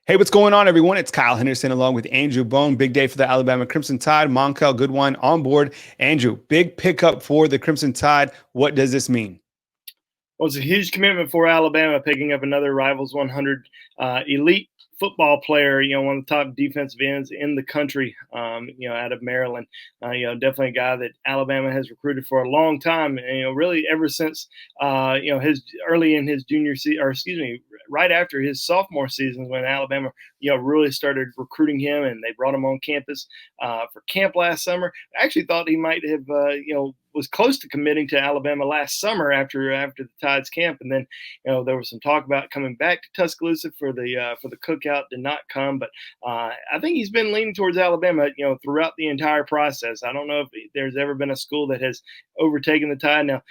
Hey, what's going on, everyone? It's Kyle Henderson along with Andrew Bone. Big day for the Alabama Crimson Tide. Monkell Goodwine on board. Andrew, big pickup for the Crimson Tide. What does this mean? Well, it's a huge commitment for Alabama, picking up another Rivals 100 elite football player. One of the top defensive ends in the country. Out of Maryland. Definitely a guy that Alabama has recruited for a long time. And, really ever since his early in his junior season, or excuse me, right after his sophomore season, when Alabama really started recruiting him, and they brought him on campus for camp last summer. I actually thought he might have was close to committing to Alabama last summer after the Tides camp, and then there was some talk about coming back to Tuscaloosa for the cookout. Did not come, but I think he's been leaning towards Alabama, throughout the entire process. I don't know if there's ever been a school that has overtaken the Tide. Now,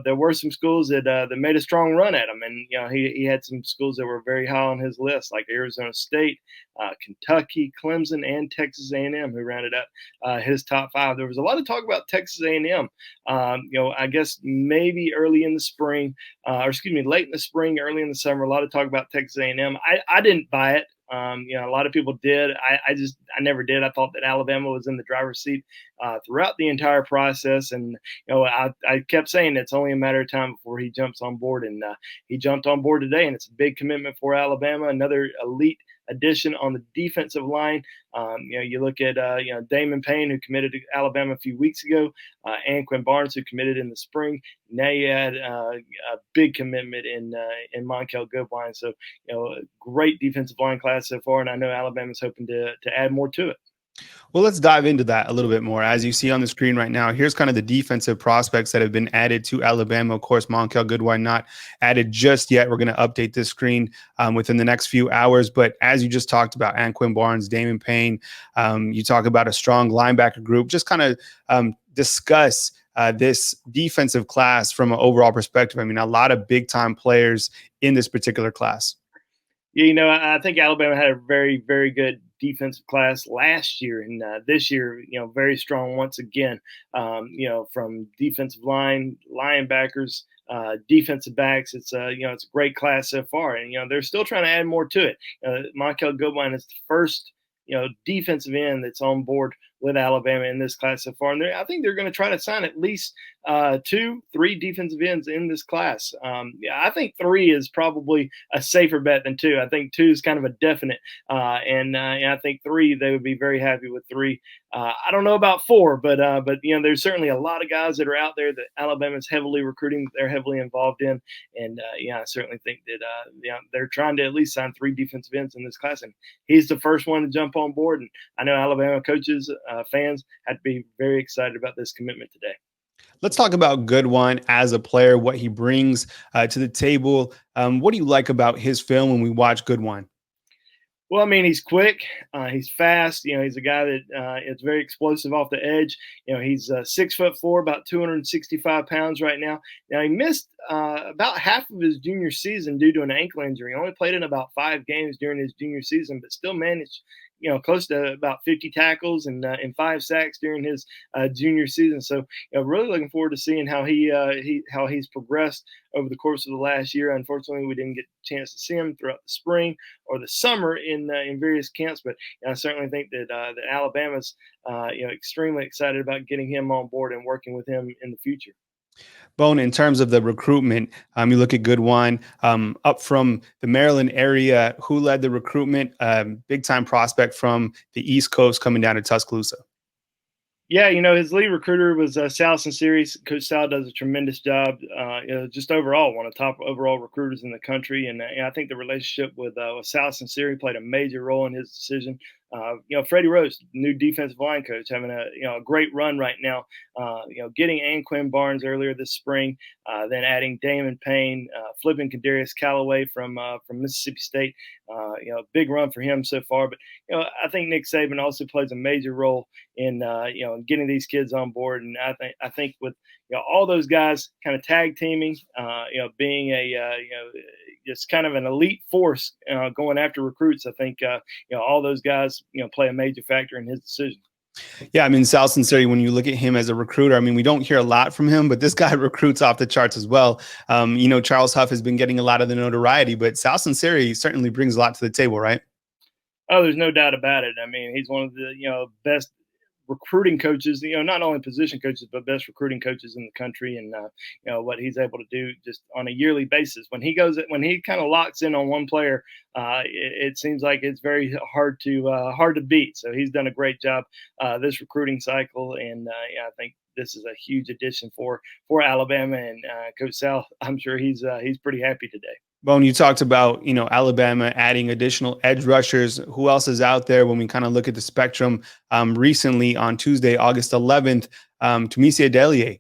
there were some schools that made a strong run at him, and he had some schools that were very high on his list, like Arizona State, Kentucky, Clemson, and Texas A&M, who rounded up his top five. There was a lot of talk about Texas A&M. I guess maybe early in the spring, late in the spring, early in the summer, a lot of talk about Texas A&M. I didn't buy it. A lot of people did. I never did. I thought that Alabama was in the driver's seat throughout the entire process, and I kept saying it's only a matter of time before he jumps on board, and he jumped on board today, and it's a big commitment for Alabama. Another elite addition on the defensive line. You look at Damon Payne, who committed to Alabama a few weeks ago, and Quinn Barnes, who committed in the spring. Now you had a big commitment in Monkell Goodwine. So a great defensive line class so far, and I know Alabama's hoping to add more to it. Well, let's dive into that a little bit more. As you see on the screen right now, here's kind of the defensive prospects that have been added to Alabama. Of course, Monkell Goodwine not added just yet. We're going to update this screen within the next few hours. But as you just talked about, Anquin Barnes, Damon Payne, you talk about a strong linebacker group. Just kind of discuss this defensive class from an overall perspective. I mean, a lot of big-time players in this particular class. Yeah, I think Alabama had a very, very good defensive class last year, and this year, very strong once again. From defensive line, linebackers, defensive backs. It's a great class so far, and they're still trying to add more to it. Monkell Goodwine is the first defensive end that's on board with Alabama in this class so far. And I think they're going to try to sign at least 2-3 defensive ends in this class. I think 3 is probably a safer bet than 2. I think 2 is kind of a definite. And I think 3, they would be very happy with 3. I don't know about 4, but there's certainly a lot of guys that are out there that Alabama's heavily recruiting, that they're heavily involved in. And I certainly think that they're trying to at least sign 3 defensive ends in this class. And he's the first one to jump on board. And I know Alabama coaches, fans had to be very excited about this commitment today. Let's talk about Goodwine as a player, what he brings to the table. What do you like about his film when we watch Goodwine? Well, I mean, he's quick, he's fast. He's a guy that is very explosive off the edge. He's 6'4", about 265 pounds right now. Now he missed about half of his junior season due to an ankle injury. He only played in about 5 games during his junior season, but still managed close to about 50 tackles and 5 sacks during his junior season. So, really looking forward to seeing how he's progressed over the course of the last year. Unfortunately, we didn't get a chance to see him throughout the spring or the summer in various camps, but I certainly think that Alabama's extremely excited about getting him on board and working with him in the future. Bone, in terms of the recruitment, you look at Goodwine up from the Maryland area. Who led the recruitment? Big time prospect from the East Coast coming down to Tuscaloosa. Yeah, his lead recruiter was Sal Sinceri. Coach Sal does a tremendous job. Just overall, one of the top overall recruiters in the country, and I think the relationship with Sal Sinceri played a major role in his decision. Freddie Rose, new defensive line coach, having a great run right now. Getting Anquin Barnes earlier this spring, then adding Damon Payne, flipping Kadarius Callaway from Mississippi State. Big run for him so far. But I think Nick Saban also plays a major role in getting these kids on board. And I think with all those guys kind of tag teaming, being just kind of an elite force going after recruits. I think all those guys play a major factor in his decision. Yeah, I mean, Sal Sinceri, when you look at him as a recruiter, I mean, we don't hear a lot from him, but this guy recruits off the charts as well. Charles Huff has been getting a lot of the notoriety, but Sal Sinceri certainly brings a lot to the table, right? Oh, there's no doubt about it. I mean, he's one of the best recruiting coaches, not only position coaches, but best recruiting coaches in the country. And, what he's able to do just on a yearly basis. When he kind of locks in on one player, it seems like it's very hard to beat. So he's done a great job this recruiting cycle. And yeah, I think this is a huge addition for Alabama and Coach Sal. I'm sure he's pretty happy today. Bone, you talked about, Alabama adding additional edge rushers. Who else is out there when we kind of look at the spectrum? Recently on Tuesday, August 11th, Tumisi Adelie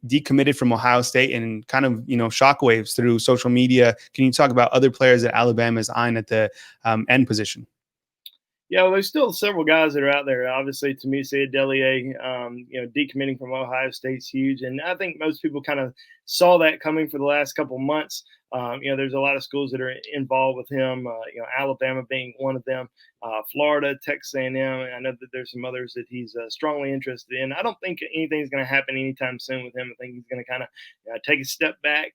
decommitted from Ohio State, and kind of, shockwaves through social media. Can you talk about other players that Alabama is eyeing at the end position? Yeah, well, there's still several guys that are out there. Obviously, Tumisi Adelie, decommitting from Ohio State's huge, and I think most people kind of saw that coming for the last couple months. There's a lot of schools that are involved with him. Alabama being one of them, Florida, Texas A&M. I know that there's some others that he's strongly interested in. I don't think anything's going to happen anytime soon with him. I think he's going to kind of take a step back.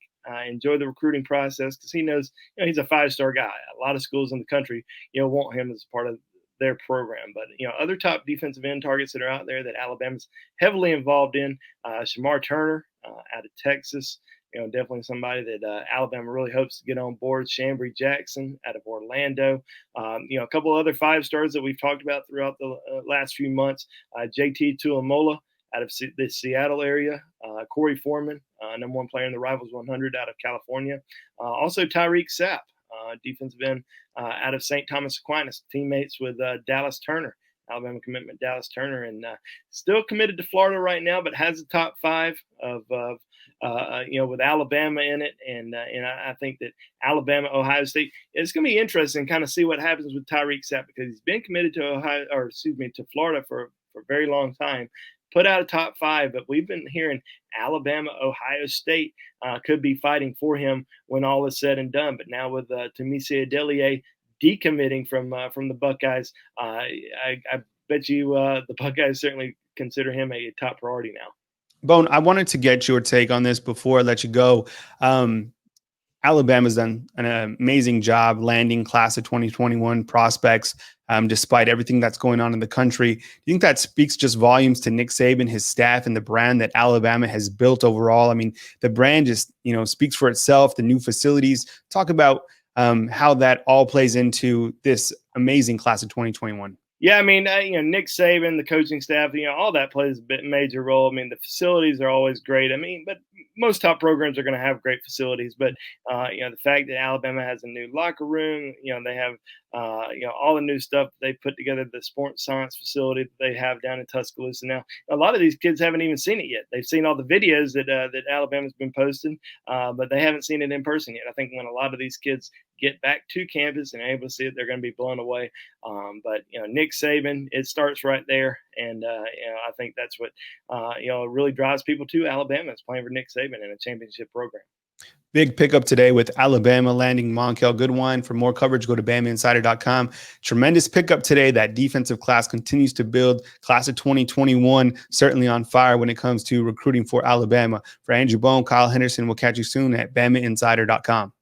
Enjoy the recruiting process because he knows he's a 5-star guy. A lot of schools in the country want him as part of their program. But other top defensive end targets that are out there that Alabama's heavily involved in, Shamar Turner out of Texas, definitely somebody that Alabama really hopes to get on board. Chambry Jackson out of Orlando, a couple other 5-stars that we've talked about throughout the last few months. JT Tuamola out of the Seattle area, Corey Foreman, #1 player in the Rivals 100 out of California. Also Tyreek Sapp, defensive end out of St. Thomas Aquinas, teammates with Dallas Turner, Alabama commitment Dallas Turner, and still committed to Florida right now, but has the top 5 of with Alabama in it, and I think that Alabama, Ohio State, it's going to be interesting, kind of see what happens with Tyreek Sapp because he's been committed to Florida for a very long time. Put out a top 5, but we've been hearing Alabama, Ohio State could be fighting for him when all is said and done. But now with Tumisi Adelie decommitting from the Buckeyes, I bet you the Buckeyes certainly consider him a top priority now. Bone, I wanted to get your take on this before I let you go. Alabama's done an amazing job landing class of 2021 prospects, despite everything that's going on in the country. Do you think that speaks just volumes to Nick Saban, his staff, and the brand that Alabama has built overall? I mean, the brand just, speaks for itself, the new facilities. Talk about how that all plays into this amazing class of 2021. Yeah, I mean, Nick Saban, the coaching staff, all that plays a major role. I mean, the facilities are always great. I mean, but most top programs are going to have great facilities. But the fact that Alabama has a new locker room, they have all the new stuff they put together, the sports science facility that they have down in Tuscaloosa. Now, a lot of these kids haven't even seen it yet. They've seen all the videos that Alabama's been posting, but they haven't seen it in person yet. I think when a lot of these kids get back to campus and are able to see it, they're going to be blown away. But Nick Saban, it starts right there, and I think that's what really drives people to Alabama is playing for Nick Saban in a championship program. Big pickup today with Alabama landing Monkell Goodwine. For more coverage, go to BamaInsider.com. Tremendous pickup today. That defensive class continues to build. Class of 2021 certainly on fire when it comes to recruiting for Alabama. For Andrew Bone, Kyle Henderson, we'll catch you soon at BamaInsider.com.